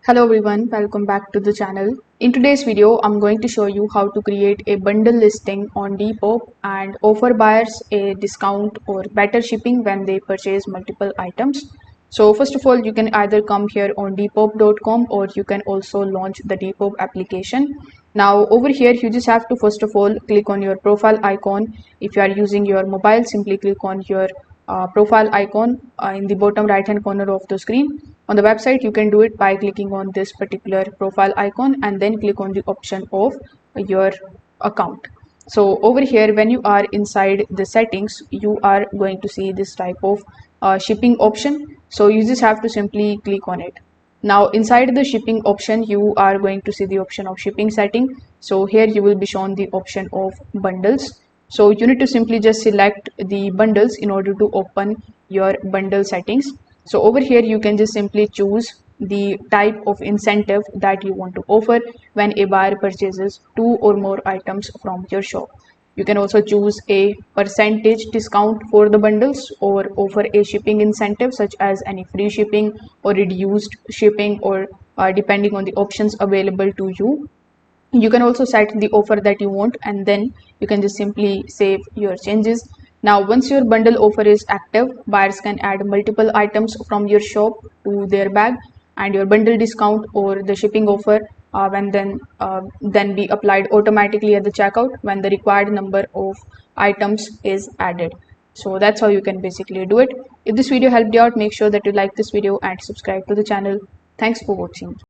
Hello everyone, welcome back to the channel. In today's video, I'm going to show you how to create a bundle listing on Depop and offer buyers a discount or better shipping when they purchase multiple items. So first of all, you can either come here on depop.com or you can also launch the Depop application. Now over here, you just have to first of all click on your profile icon. If you are using your mobile, simply click on your profile icon in the bottom right hand corner of the screen. On the website, you can do it by clicking on this particular profile icon and then click on the option of your account. So over here, when you are inside the settings, you are going to see this type of shipping option. So you just have to simply click on it. Now inside the shipping option, you are going to see the option of shipping setting. So here you will be shown the option of bundles. So you need to simply just select the bundles in order to open your bundle settings. So over here you can just simply choose the type of incentive that you want to offer when a buyer purchases 2 or more items from your shop. You can also choose a percentage discount for the bundles or offer a shipping incentive such as any free shipping or reduced shipping or depending on the options available to you. You can also set the offer that you want and then you can just simply save your changes. Now once your bundle offer is active, buyers can add multiple items from your shop to their bag, and your bundle discount or the shipping offer then be applied automatically at the checkout when the required number of items is added. So that's how you can basically do it. If this video helped you out, make sure that you like this video and subscribe to the channel. Thanks for watching.